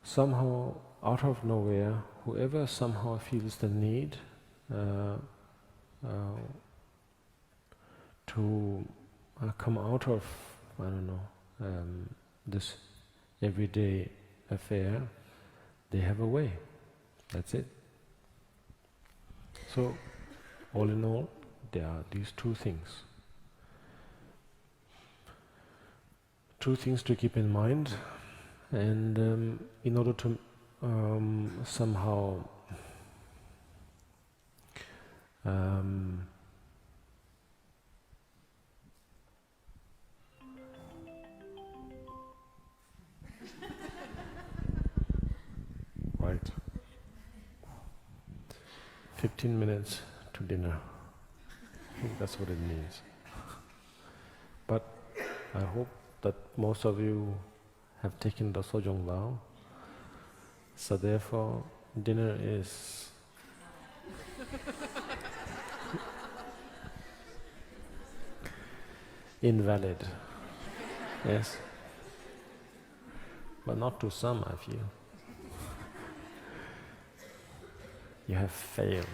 somehow out of nowhere, whoever somehow feels the need to come out of, I don't know, this everyday affair, they have a way. That's it. So, all in all, there are these two things. Two things to keep in mind, and in order to somehow right, 15 minutes to dinner. I think that's what it means. But I hope that most of you have taken the Sojong vow, so therefore dinner is invalid. Yes, but not to some, I feel. You have failed.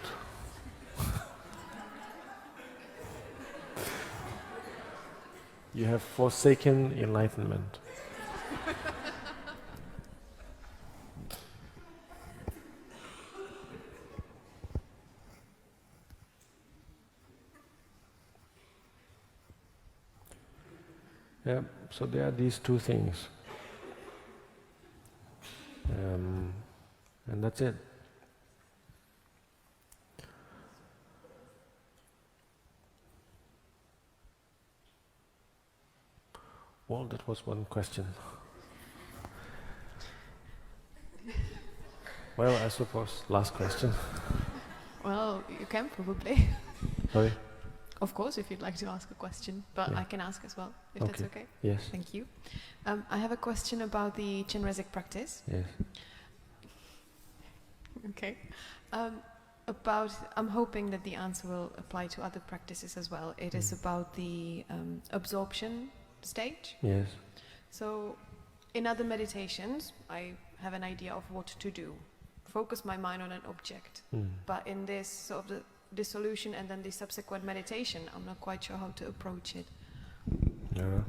You have forsaken enlightenment. Yeah, so there are these two things. And that's it. Well, that was one question. Well, I suppose last question. Well, you can probably. Sorry? Of course, if you'd like to ask a question, but Yeah. I can ask as well, if that's okay. Yes. Thank you. I have a question about the Chenrezig practice. Yes. Okay. I'm hoping that the answer will apply to other practices as well. It is about the absorption stage. Yes. So, in other meditations, I have an idea of what to do. Focus my mind on an object. But in this sort of the dissolution and then the subsequent meditation, I'm not quite sure how to approach it. Yeah.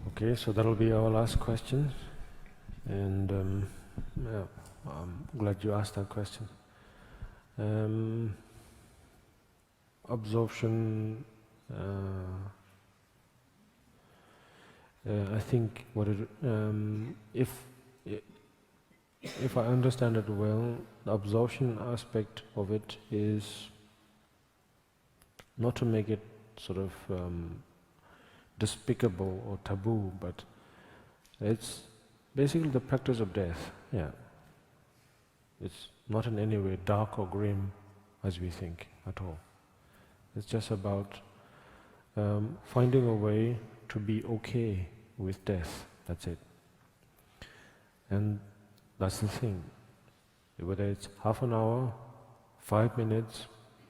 Okay, so that'll be our last question. And yeah, I'm glad you asked that question. Absorption, I think what it, if I understand it well, the absorption aspect of it is not to make it sort of despicable or taboo, but it's basically the practice of death. Yeah, it's not in any way dark or grim as we think at all. It's just about finding a way to be okay with death. That's it. And that's the thing. Whether it's half an hour, 5 minutes,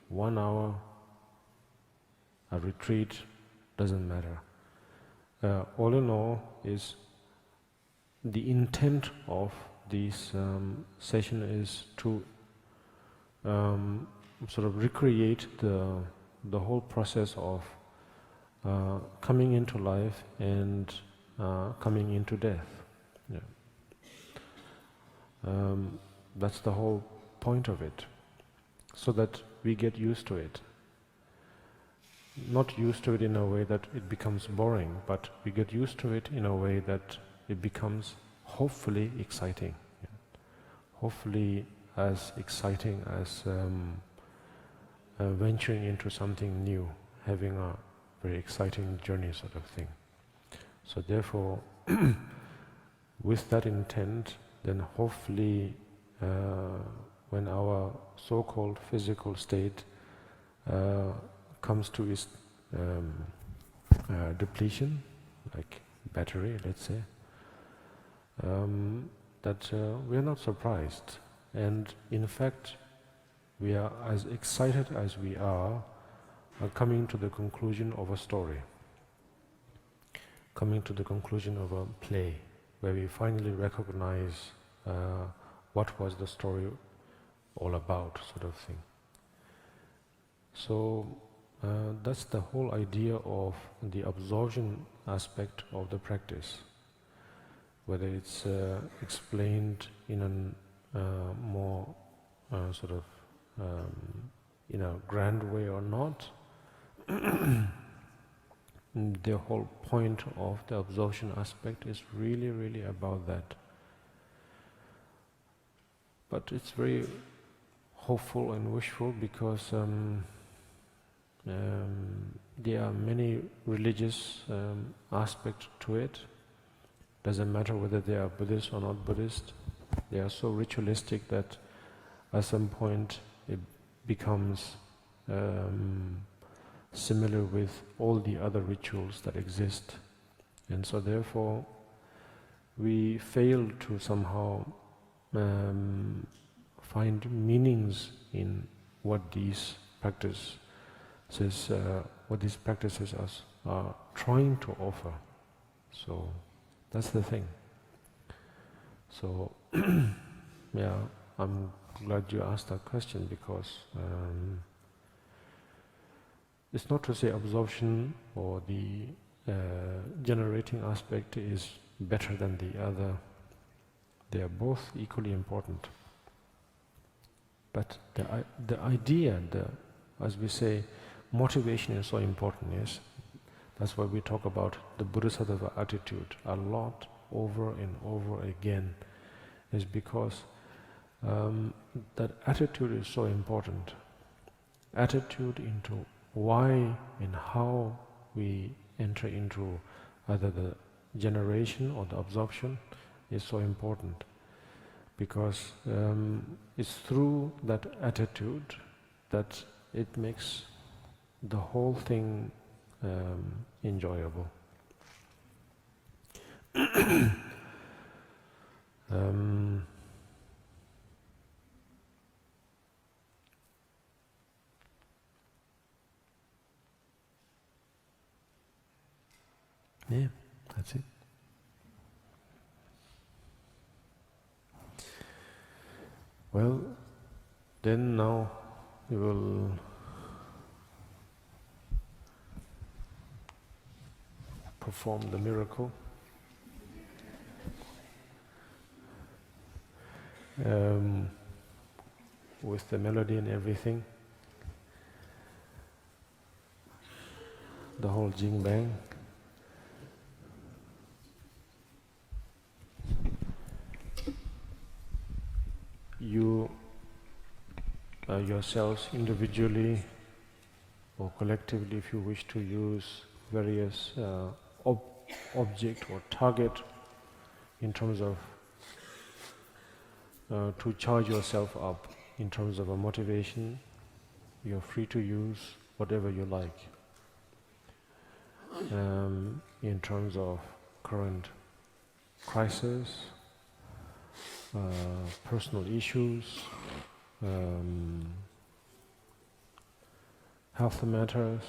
1 hour, a retreat, doesn't matter. All in all is the intent of this session is to sort of recreate the whole process of coming into life and coming into death. Yeah. That's the whole point of it, so that we get used to it. Not used to it in a way that it becomes boring, but we get used to it in a way that it becomes hopefully exciting. Yeah. Hopefully as exciting as venturing into something new, having a very exciting journey sort of thing. So therefore, with that intent, then hopefully when our so-called physical state comes to its depletion, like battery, let's say, that we are not surprised. And in fact, we are as excited as we are coming to the conclusion of a story, coming to the conclusion of a play. where we finally recognize what was the story all about, sort of thing. So that's the whole idea of the absorption aspect of the practice. Whether it's explained in a more sort of in a grand way or not, the whole point of the absorption aspect is really, really about that. But it's very hopeful and wishful because there are many religious aspects to it. Doesn't matter whether they are Buddhist or not Buddhist. They are so ritualistic that at some point it becomes similar with all the other rituals that exist. And so therefore we fail to somehow find meanings in what these practices are trying to offer. So that's the thing. So yeah, I'm glad you asked that question because it's not to say absorption or the generating aspect is better than the other. They are both equally important. But the idea, as we say, motivation is so important, yes? That's why we talk about the Bodhisattva attitude a lot, over and over again, is because that attitude is so important. Attitude into why and how we enter into either the generation or the absorption is so important. Because it's through that attitude that it makes the whole thing enjoyable. Yeah, that's it. Well, then now we will perform the miracle. With the melody and everything. The whole jing bang. You yourselves individually or collectively, if you wish to use various object or target in terms of to charge yourself up in terms of a motivation, you're free to use whatever you like. In terms of current crisis, personal issues, health matters,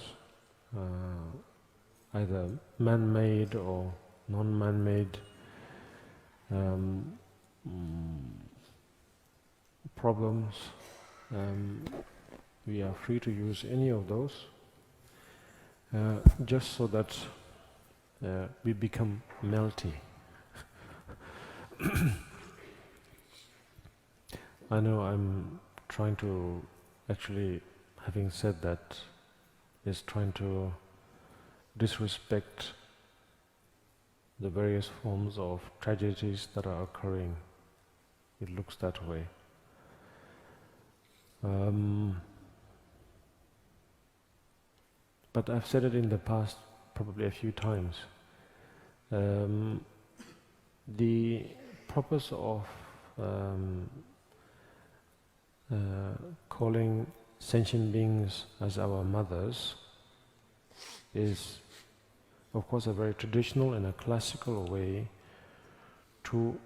either man-made or non-man-made problems, we are free to use any of those, just so that we become melty. I know I'm trying to, actually, having said that, is trying to disrespect the various forms of tragedies that are occurring. It looks that way. But I've said it in the past probably a few times. The purpose of calling sentient beings as our mothers is, of course, a very traditional and a classical way to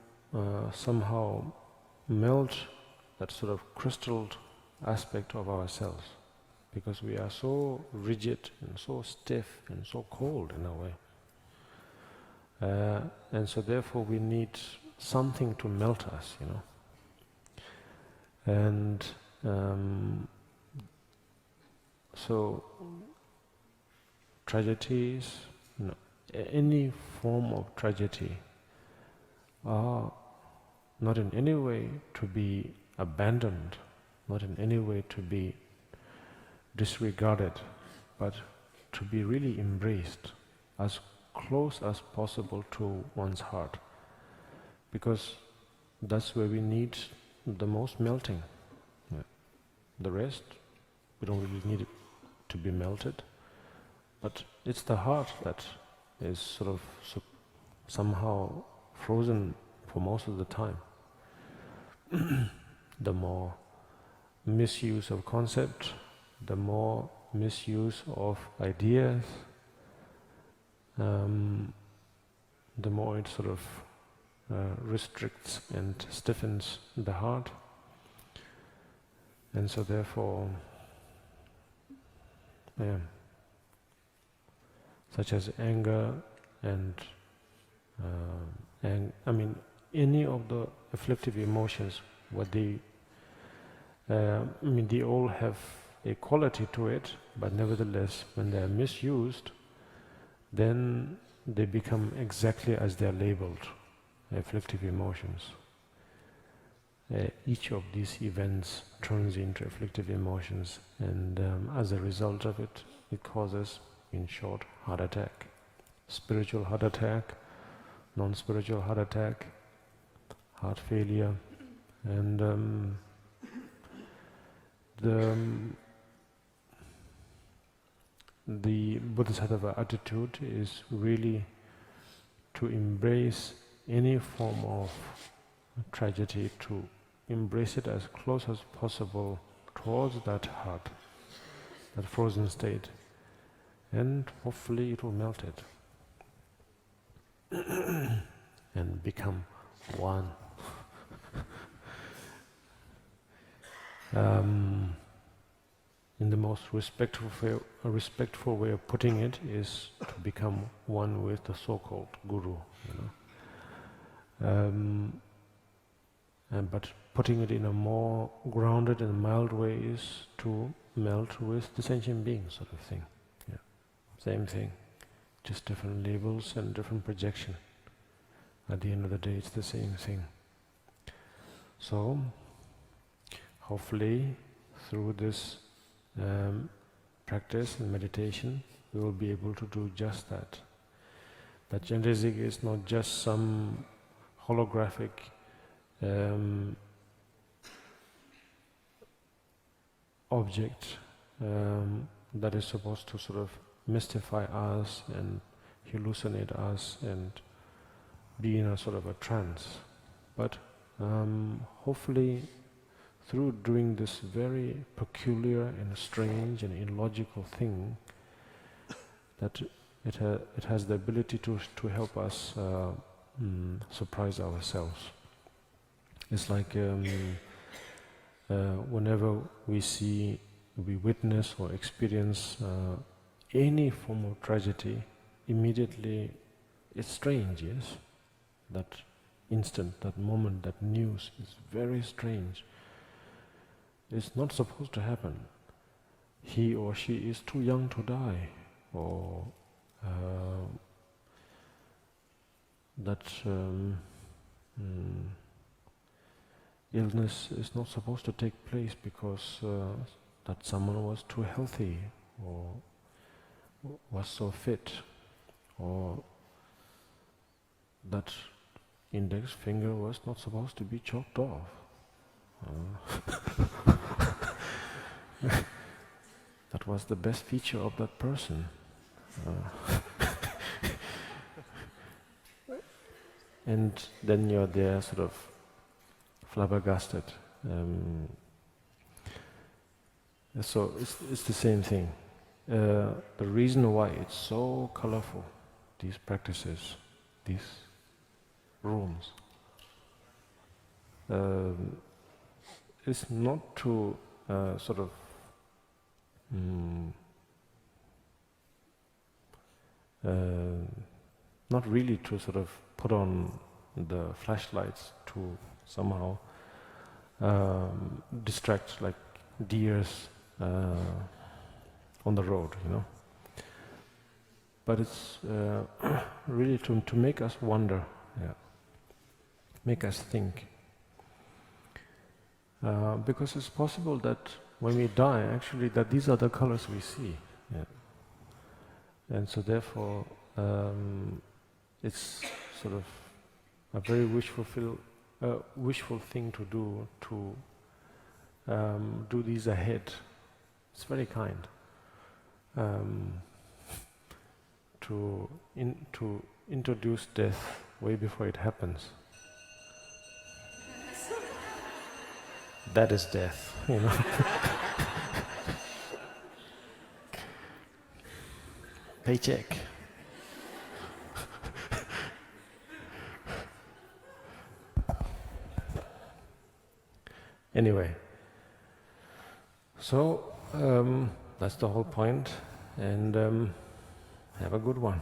somehow melt that sort of crystalled aspect of ourselves, because we are so rigid and so stiff and so cold in a way. And so therefore we need something to melt us, And so tragedies, any form of tragedy are not in any way to be abandoned, not in any way to be disregarded, but to be really embraced as close as possible to one's heart, because that's where we need the most melting. Yeah. The rest, we don't really need it to be melted, but it's the heart that is sort of somehow frozen for most of the time. The more misuse of concept, the more misuse of ideas, the more it sort of restricts and stiffens the heart. And so therefore, such as anger and any of the afflictive emotions, what they they all have a quality to it, but nevertheless, when they are misused, then they become exactly as they are labeled, afflictive emotions. Each of these events turns into afflictive emotions, and as a result of it, it causes, in short, heart attack. Spiritual heart attack, non-spiritual heart attack, heart failure, and the Bodhisattva attitude is really to embrace any form of tragedy, to embrace it as close as possible towards that heart, that frozen state, and hopefully it will melt it and become one. In the most respectful way of putting it is to become one with the so-called guru, but putting it in a more grounded and mild way is to melt with the sentient being, sort of thing. Yeah. Same thing, just different labels and different projection. At the end of the day, it's the same thing. So, hopefully, through this practice and meditation, we will be able to do just that. That Chandrazika is not just some holographic object that is supposed to sort of mystify us and hallucinate us and be in a sort of a trance. But hopefully, through doing this very peculiar and strange and illogical thing, that it has the ability to help us surprise ourselves. It's like whenever we witness or experience any form of tragedy, immediately it's strange, yes? That instant, that moment, that news is very strange. It's not supposed to happen. He or she is too young to die, or that illness is not supposed to take place because that someone was too healthy or was so fit, or that index finger was not supposed to be chopped off. That was the best feature of that person. And then you're there sort of flabbergasted. So it's the same thing. The reason why it's so colorful, these practices, these rooms, is not to sort of not really to sort of put on the flashlights to somehow distract like deers on the road, But it's really to make us wonder, make us think. Because it's possible that when we die, actually, that these are the colors we see. And so therefore, it's sort of a very wishful thing to do, to do these ahead. It's very kind. To introduce death way before it happens. That is death, Paycheck. Anyway, so that's the whole point, and have a good one.